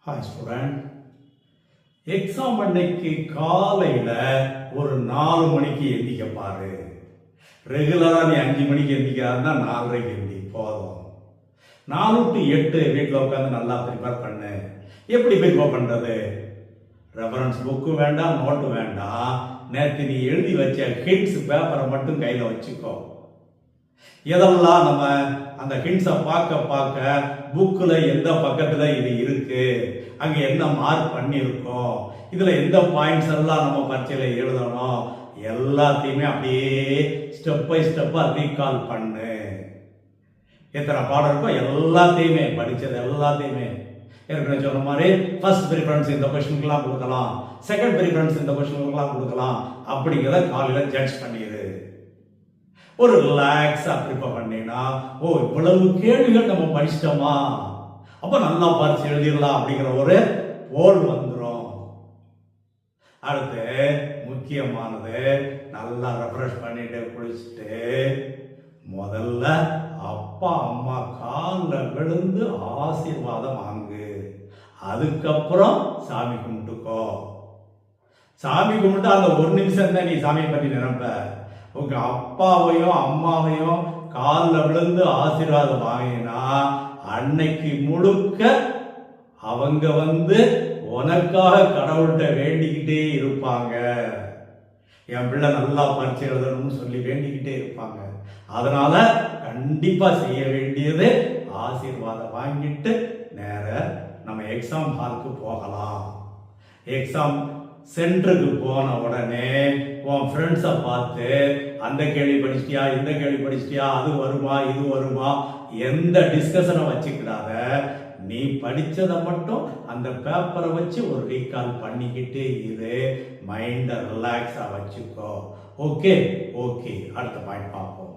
Hi student, exam அன்னைக்கு காலையில் ஒரு 4 மணிக்கு எந்திக்க பாரு. ரெகுலராக நீ 5 மணிக்கு எந்திக்காதுன்னா 4:30க்கு எந்தி போதும். 4 to 8 வீட்டில் உட்காந்து நல்லா ப்ரிப்பேர் பண்ணு. எப்படி ப்ரிப்பேர் பண்ணுறது? ரெஃபரன்ஸ் புக்கு வேண்டாம், நோட்டு வேண்டாம். நேற்று நீ எழுதி வச்ச ஹிண்ட்ஸ் பேப்பரை மட்டும் கையில் வச்சுக்கோ. எதெல்லாம் நம்ம அந்த ஹிண்ட்ஸை பார்க்க புக்கில் எந்த பக்கத்தில் இது இருக்கு, அங்கே என்ன மார்க் பண்ணியிருக்கோம், இதில் எந்த பாயிண்ட்ஸ் எல்லாம் நம்ம பரீட்சையில் எழுதணும், எல்லாத்தையுமே அப்படியே ஸ்டெப் பை ஸ்டெப்பாக ரீகால் பண்ணு. எத்தனை பாடம் இருக்கோ எல்லாத்தையுமே படித்தது எல்லாத்தையுமே ஏற்கனவே சொன்ன மாதிரி ஃபர்ஸ்ட் ப்ரிஃபரன்ஸ் இந்த கொஸ்டினுக்கெல்லாம் கொடுக்கலாம், செகண்ட் ப்ரிஃபரன்ஸ் இந்த கொஸ்டினுக்கெல்லாம் கொடுக்கலாம். அப்படிங்கிறத காலையில் ஜட்ஜ் பண்ணிடு. ஒரு ரிலாக்ஸா ப்ரிப்பேர் பண்ணினா, ஓ இவ்வளவு கேள்விகள் நம்ம படிச்சிட்டோமா, அப்ப நல்லா பரிசு எழுதிடலாம் அப்படிங்கிற ஒரு போல் வந்துடும். அடுத்து முக்கியமானது, நல்லா ரெஃப்ரெஷ் பண்ணிட்டு குளிச்சுட்டு முதல்ல அப்பா அம்மா காலில் விழுந்து ஆசீர்வாதம் வாங்கு. அதுக்கப்புறம் சாமி கும்பிட்டுக்கோ. சாமி கும்பிட்டு அந்த ஒரு நிமிஷம் தான் நீ சாமியை பற்றி நினைப்ப. உங்க அப்பாவையும் அம்மாவையும் காலில் விழுந்து ஆசீர்வாதம் வாங்கினா அன்னைக்கு முழுக்க அவங்க உனக்காக கடவுள்கிட்ட வேண்டிக்கிட்டே இருப்பாங்க. என் பிள்ளை நல்லா பரிசு எழுதணும்னு சொல்லி வேண்டிக்கிட்டே இருப்பாங்க. அதனால கண்டிப்பா செய்ய வேண்டியது ஆசீர்வாதம் வாங்கிட்டு நேர நம்ம எக்ஸாம் ஹாலுக்கு போகலாம். எக்ஸாம் சென்டருக்கு போன உடனே உன் ஃப்ரெண்ட்ஸை பார்த்து அந்த கேள்வி படிச்சிட்டியா, இந்த கேள்வி படிச்சிட்டியா, அது வருமா இது வருமா, எந்த டிஸ்கஷனை வச்சுக்கிடாத. நீ படித்ததை மட்டும் அந்த பேப்பரை வச்சு ஒரு ரீகால் பண்ணிக்கிட்டு இரு. மைண்டை ரிலாக்ஸாக வச்சுக்கோ. ஓகே, அடுத்த பாயிண்ட் பார்ப்போம்.